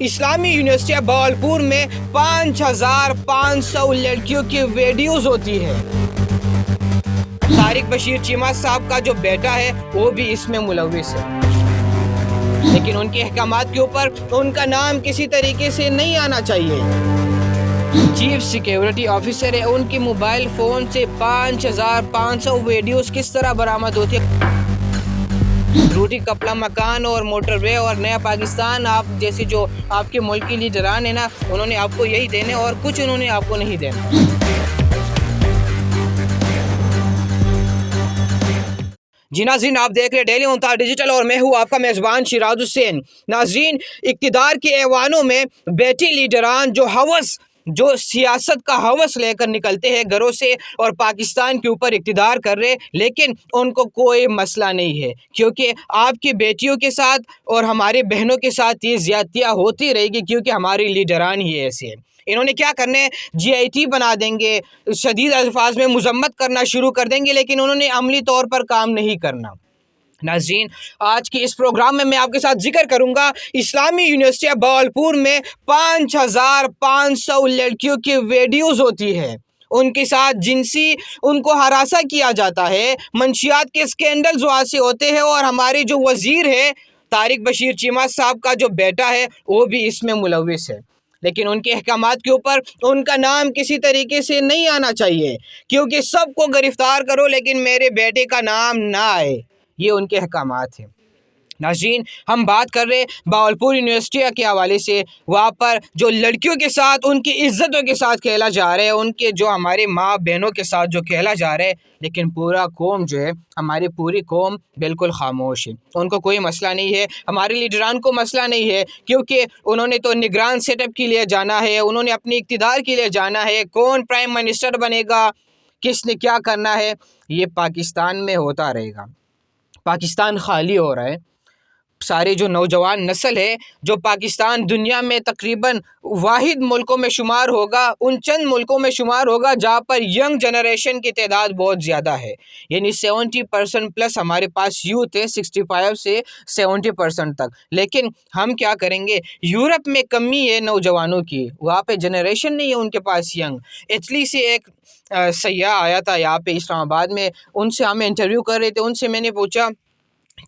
اسلامی یونیورسٹی بہاولپور میں 5500 لڑکیوں کی ویڈیوز ہوتی ہے۔ طارق بشیر چیمہ صاحب کا جو بیٹا ہے وہ بھی اس میں ملوث ہے، لیکن ان کے احکامات کے اوپر ان کا نام کسی طریقے سے نہیں آنا چاہیے۔ چیف سیکیورٹی آفیسر ہے، ان کی موبائل فون سے 5500 ویڈیوز کس طرح برآمد ہوتی ہے؟ روٹی کپڑا مکان اور موٹر وے اور نیا پاکستان آپ جیسے جو آپ کے ملک کے لیڈران ہیں نا، انہوں نے آپ کو یہی دینے اور کچھ انہوں نے آپ کو نہیں دینا۔ جی ناظرین، آپ دیکھ رہے ڈیلی ممتاز ڈیجیٹل اور میں ہوں آپ کا میزبان شیراز حسین۔ ناظرین، اقتدار کے ایوانوں میں بیٹھی لیڈران جو سیاست کا ہوس لے کر نکلتے ہیں گھروں سے اور پاکستان کے اوپر اقتدار کر رہے، لیکن ان کو کوئی مسئلہ نہیں ہے، کیونکہ آپ کی بیٹیوں کے ساتھ اور ہماری بہنوں کے ساتھ یہ زیادتیاں ہوتی رہے گی، کیونکہ ہماری لیڈران ہی ایسے ہیں۔ انہوں نے کیا کرنا ہے، جی آئی ٹی بنا دیں گے، شدید الفاظ میں مذمت کرنا شروع کر دیں گے، لیکن انہوں نے عملی طور پر کام نہیں کرنا۔ ناظرین، آج کی اس پروگرام میں آپ کے ساتھ ذکر کروں گا اسلامی یونیورسٹی بہاولپور میں 5500 لڑکیوں کی ویڈیوز ہوتی ہے، ان کے ساتھ ان کو ہراساں کیا جاتا ہے، منشیات کے اسکینڈلز وہاں سے ہوتے ہیں، اور ہمارے جو وزیر ہے طارق بشیر چیمہ صاحب کا جو بیٹا ہے وہ بھی اس میں ملوث ہے، لیکن ان کے احکامات کے اوپر ان کا نام کسی طریقے سے نہیں آنا چاہیے، کیونکہ سب کو گرفتار کرو لیکن میرے بیٹے کا نام نہ آئے، یہ ان کے احکامات ہیں۔ ناظرین، ہم بات کر رہے بہاولپور یونیورسٹی کے حوالے سے، وہاں پر جو لڑکیوں کے ساتھ ان کی عزتوں کے ساتھ کھیلا جا رہا ہے، ان کے جو ہمارے ماں بہنوں کے ساتھ جو کھیلا جا رہا ہے، لیکن پورا قوم جو ہے، ہماری پوری قوم بالکل خاموش ہے، ان کو کوئی مسئلہ نہیں ہے، ہمارے لیڈران کو مسئلہ نہیں ہے، کیونکہ انہوں نے تو نگران سیٹ اپ کے لیے جانا ہے، انہوں نے اپنی اقتدار کے لیے جانا ہے، کون پرائم منسٹر بنے گا، کس نے کیا کرنا ہے، یہ پاکستان میں ہوتا رہے گا۔ پاکستان خالی ہو رہا ہے، سارے جو نوجوان نسل ہے، جو پاکستان دنیا میں تقریباً واحد ملکوں میں شمار ہوگا، ان چند ملکوں میں شمار ہوگا جہاں پر ینگ جنریشن کی تعداد بہت زیادہ ہے، یعنی 70% پلس ہمارے پاس یوتھ ہے، 65 سے 70% تک، لیکن ہم کیا کریں گے؟ یورپ میں کمی ہے نوجوانوں کی، وہاں پہ جنریشن نہیں ہے ان کے پاس ینگ۔ اٹلی سے ایک سیاح آیا تھا یہاں پہ اسلام آباد میں، ان سے ہمیں انٹرویو کر رہے تھے، ان سے میں نے پوچھا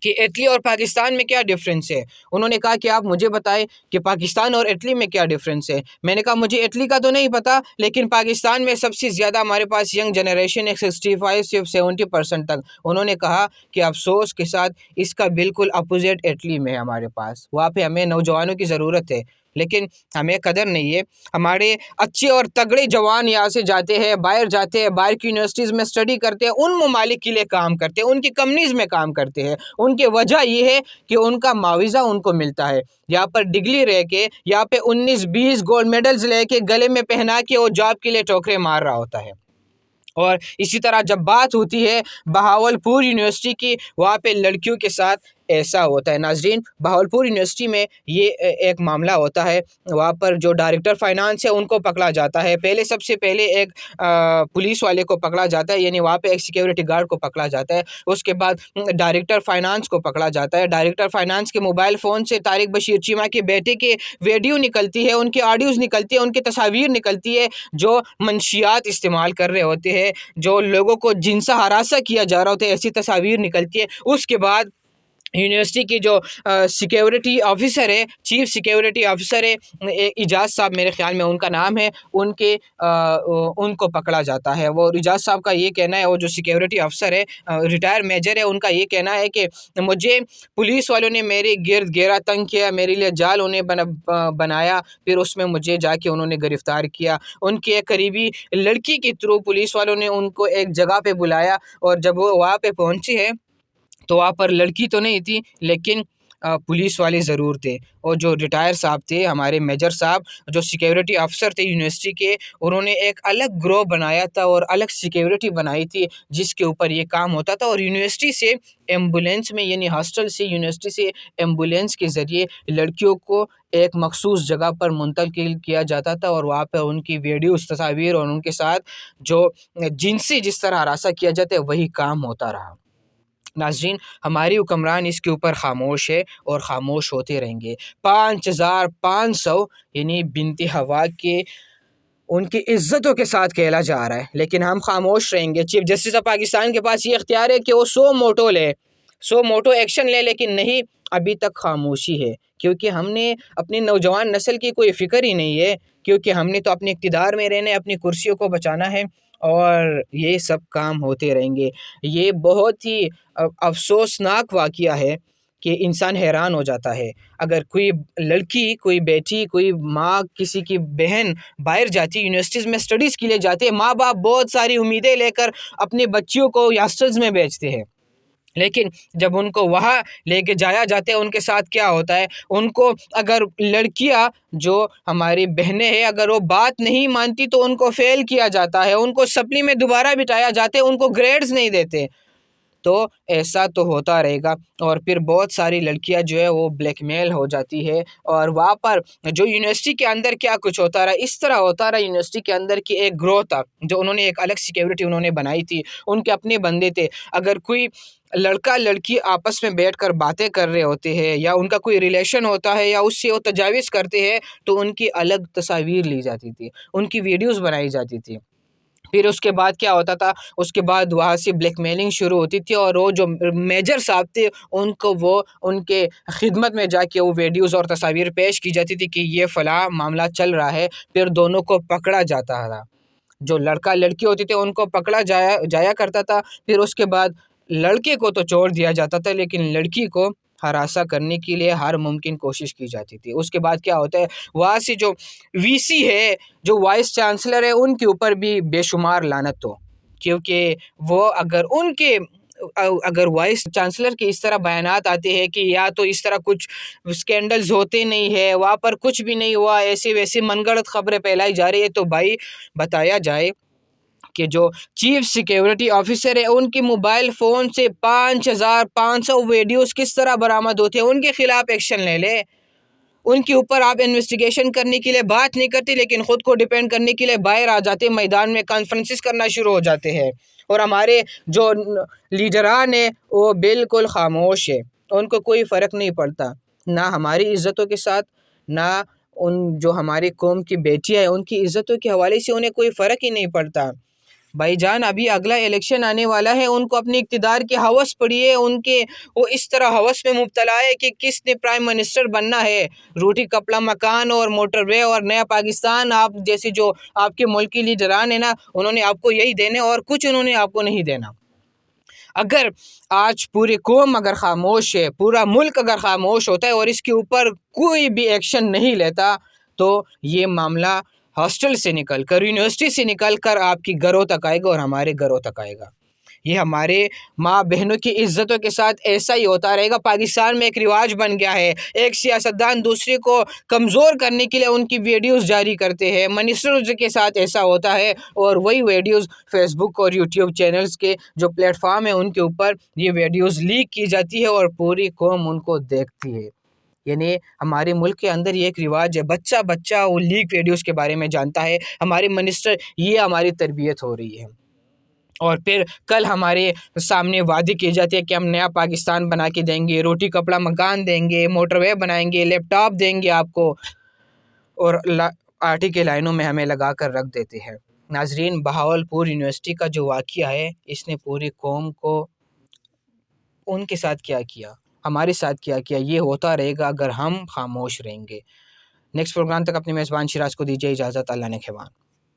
کہ اٹلی اور پاکستان میں کیا ڈفرینس ہے؟ انہوں نے کہا کہ آپ مجھے بتائیں کہ پاکستان اور اٹلی میں کیا ڈفرینس ہے۔ میں نے کہا مجھے اٹلی کا تو نہیں پتا، لیکن پاکستان میں سب سے زیادہ ہمارے پاس ینگ جنریشن ہے، 65 سے 70% تک۔ انہوں نے کہا کہ افسوس کے ساتھ اس کا بالکل اپوزٹ اٹلی میں ہے، ہمارے پاس وہاں پہ ہمیں نوجوانوں کی ضرورت ہے، لیکن ہمیں قدر نہیں ہے۔ ہمارے اچھے اور تگڑے جوان یہاں سے جاتے ہیں، باہر جاتے ہیں، باہر کی یونیورسٹیز میں اسٹڈی کرتے ہیں، ان ممالک کے لیے کام کرتے ہیں، ان کی کمپنیز میں کام کرتے ہیں، ان کی وجہ یہ ہے کہ ان کا معاوضہ ان کو ملتا ہے، یہاں پر ڈگری رہ کے، یہاں پہ 19-20 گولڈ میڈلز لے کے گلے میں پہنا کے وہ جاب کے لیے ٹوکرے مار رہا ہوتا ہے۔ اور اسی طرح جب بات ہوتی ہے بہاولپور یونیورسٹی کی، وہاں پہ لڑکیوں کے ساتھ ایسا ہوتا ہے۔ ناظرین، بہاولپور یونیورسٹی میں یہ ایک معاملہ ہوتا ہے، وہاں پر جو ڈائریکٹر فائنانس ہے ان کو پکڑا جاتا ہے، سب سے پہلے ایک پولیس والے کو پکڑا جاتا ہے، یعنی وہاں پہ ایک سیکیورٹی گارڈ کو پکڑا جاتا ہے، اس کے بعد ڈائریکٹر فائنانس کو پکڑا جاتا ہے۔ ڈائریکٹر فائنانس کے موبائل فون سے طارق بشیر چیمہ کے بیٹے کے ویڈیو نکلتی ہے، ان کی آڈیوز نکلتی ہے، ان کی تصاویر نکلتی ہے، جو منشیات استعمال کر رہے ہوتے ہیں، جو لوگوں کو جنسا ہراساں کیا جا رہا ہوتا ہے، ایسی تصاویر نکلتی ہے۔ اس کے بعد یونیورسٹی کی جو سیکیورٹی آفیسر ہے، چیف سیکیورٹی آفیسر ہے اعجاز صاحب، میرے خیال میں ان کا نام ہے، ان کو پکڑا جاتا ہے۔ وہ اعجاز صاحب کا یہ کہنا ہے، وہ جو سیکیورٹی آفیسر ہے، ریٹائر میجر ہے، ان کا یہ کہنا ہے کہ مجھے پولیس والوں نے میرے گرد گھیرا تنگ کیا، میرے لیے جال انہیں بنایا، پھر اس میں مجھے جا کے انہوں نے گرفتار کیا۔ ان کی ایک قریبی لڑکی کے تھرو پولیس والوں نے ان کو ایک جگہ پہ بلایا، اور جب وہ وہاں پہ پہنچے ہیں تو وہاں پر لڑکی تو نہیں تھی، لیکن پولیس والے ضرور تھے، اور جو ریٹائر صاحب تھے، ہمارے میجر صاحب جو سیکیورٹی افسر تھے یونیورسٹی کے، انہوں نے ایک الگ گروہ بنایا تھا اور الگ سیکیورٹی بنائی تھی جس کے اوپر یہ کام ہوتا تھا، اور یونیورسٹی سے ایمبولینس میں، یعنی ہاسٹل سے یونیورسٹی سے ایمبولینس کے ذریعے لڑکیوں کو ایک مخصوص جگہ پر منتقل کیا جاتا تھا، اور وہاں پر ان کی ویڈیوز، تصاویر اور ان کے ساتھ جو جنسی جس طرح ہراساں کیا جاتا ہے وہی کام ہوتا رہا۔ ناظرین ہماری حکمران اس کے اوپر خاموش ہے اور خاموش ہوتے رہیں گے۔ 5500 یعنی بنت ہوا کے ان کی عزتوں کے ساتھ کھیلا جا رہا ہے، لیکن ہم خاموش رہیں گے۔ چیف جسٹس آف پاکستان کے پاس یہ اختیار ہے کہ وہ 100 موٹو ایکشن لے، لیکن نہیں، ابھی تک خاموشی ہے، کیونکہ ہم نے اپنی نوجوان نسل کی کوئی فکر ہی نہیں ہے، کیونکہ ہم نے تو اپنے اقتدار میں رہنا ہے، اپنی کرسیوں کو بچانا ہے، اور یہ سب کام ہوتے رہیں گے۔ یہ بہت ہی افسوسناک واقعہ ہے کہ انسان حیران ہو جاتا ہے۔ اگر کوئی لڑکی، کوئی بیٹی، کوئی ماں، کسی کی بہن باہر جاتی، یونیورسٹیز میں اسٹڈیز کے لیے جاتے ہیں، ماں باپ بہت ساری امیدیں لے کر اپنی بچیوں کو ہاسٹلز میں بھیجتے ہیں، لیکن جب ان کو وہاں لے کے جایا جاتا ہے، ان کے ساتھ کیا ہوتا ہے؟ ان کو اگر لڑکیاں جو ہماری بہنیں ہیں اگر وہ بات نہیں مانتی تو ان کو فیل کیا جاتا ہے، ان کو سپلی میں دوبارہ بٹھایا جاتا ہے، ان کو گریڈز نہیں دیتے۔ تو ایسا تو ہوتا رہے گا، اور پھر بہت ساری لڑکیاں جو ہے وہ بلیک میل ہو جاتی ہے، اور وہاں پر جو یونیورسٹی کے اندر کیا کچھ ہوتا رہا، اس طرح ہوتا رہا یونیورسٹی کے اندر کی ایک گروہ تھا، جو انہوں نے ایک الگ سیکیورٹی انہوں نے بنائی تھی، ان کے اپنے بندے تھے۔ اگر کوئی لڑکا لڑکی آپس میں بیٹھ کر باتیں کر رہے ہوتے ہیں، یا ان کا کوئی ریلیشن ہوتا ہے، یا اس سے وہ تجاوز کرتے ہیں، تو ان کی الگ تصاویر لی جاتی تھی، ان کی ویڈیوز بنائی جاتی تھی۔ پھر اس کے بعد کیا ہوتا تھا؟ اس کے بعد وہاں سے بلیک میلنگ شروع ہوتی تھی، اور وہ جو میجر صاحب تھے ان کو وہ ان کے خدمت میں جا کے وہ ویڈیوز اور تصاویر پیش کی جاتی تھی کہ یہ فلاں معاملہ چل رہا ہے، پھر دونوں کو پکڑا جاتا تھا۔ جو لڑکا لڑکی ہوتی تھی ان کو پکڑا جایا کرتا تھا، پھر اس کے بعد لڑکے کو تو چھوڑ دیا جاتا تھا، لیکن لڑکی کو ہراساں کرنے کے لیے ہر ممکن کوشش کی جاتی تھی۔ اس کے بعد کیا ہوتا ہے؟ وہاں سے جو وی سی ہے، جو وائس چانسلر ہے، ان کے اوپر بھی بے شمار لعنت ہو، کیونکہ وہ اگر وائس چانسلر کے اس طرح بیانات آتے ہیں کہ یا تو اس طرح کچھ سکینڈلز ہوتے نہیں ہے، وہاں پر کچھ بھی نہیں ہوا، ایسی ویسی من گھڑت خبریں پھیلائی جا رہی ہے، تو بھائی بتایا جائے کہ جو چیف سیکیورٹی آفیسر ہے ان کی موبائل فون سے 5500 ویڈیوز کس طرح برآمد ہوتے ہیں، ان کے خلاف ایکشن لے لے۔ ان کے اوپر آپ انویسٹیگیشن کرنے کے لیے بات نہیں کرتے، لیکن خود کو ڈیپینڈ کرنے کے لیے باہر آ جاتے، میدان میں کانفرنسز کرنا شروع ہو جاتے ہیں، اور ہمارے جو لیڈران ہیں وہ بالکل خاموش ہے، ان کو کوئی فرق نہیں پڑتا، نہ ہماری عزتوں کے ساتھ، نہ ان جو ہماری قوم کی بیٹیاں ہیں ان کی عزتوں کے حوالے سے انہیں کوئی فرق ہی نہیں پڑتا۔ بھائی جان ابھی اگلا الیکشن آنے والا ہے، ان کو اپنی اقتدار کی ہوس پڑی ہے، وہ اس طرح ہوس میں مبتلا ہے کہ کس نے پرائم منسٹر بننا ہے، روٹی کپڑا مکان اور موٹر وے اور نیا پاکستان، آپ جیسے جو آپ کے ملک کی لیڈران ہیں نا، انہوں نے آپ کو یہی دینا اور کچھ انہوں نے آپ کو نہیں دینا۔ اگر آج پوری قوم اگر خاموش ہے، پورا ملک اگر خاموش ہوتا ہے اور اس کے اوپر کوئی بھی ایکشن نہیں لیتا، تو یہ معاملہ ہاسٹل سے نکل کر، یونیورسٹی سے نکل کر آپ کی گھروں تک آئے گا اور ہمارے گھروں تک آئے گا۔ یہ ہمارے ماں بہنوں کی عزتوں کے ساتھ ایسا ہی ہوتا رہے گا۔ پاکستان میں ایک رواج بن گیا ہے، ایک سیاستدان دوسرے کو کمزور کرنے کے لیے ان کی ویڈیوز جاری کرتے ہیں، منسٹرز کے ساتھ ایسا ہوتا ہے، اور وہی ویڈیوز فیس بک اور یوٹیوب چینلز کے جو پلیٹ فارم ہیں ان کے اوپر یہ ویڈیوز لیک کی جاتی ہے اور پوری قوم ان کو دیکھتی ہے۔ یعنی ہمارے ملک کے اندر یہ ایک رواج ہے، بچہ وہ لیک ویڈیوز کے بارے میں جانتا ہے، ہمارے منسٹر، یہ ہماری تربیت ہو رہی ہے، اور پھر کل ہمارے سامنے وعدے کیے جاتے ہیں کہ ہم نیا پاکستان بنا کے دیں گے، روٹی کپڑا مکان دیں گے، موٹر وے بنائیں گے، لیپ ٹاپ دیں گے آپ کو، اور آرٹی کے لائنوں میں ہمیں لگا کر رکھ دیتے ہیں۔ ناظرین بہاولپور یونیورسٹی کا جو واقعہ ہے اس نے پوری قوم کو ان کے ساتھ کیا کیا، ہمارے ساتھ کیا کیا، یہ ہوتا رہے گا اگر ہم خاموش رہیں گے۔ نیکسٹ پروگرام تک اپنے میزبان شیراز کو دیجیے اجازت، اللہ نے کھوان۔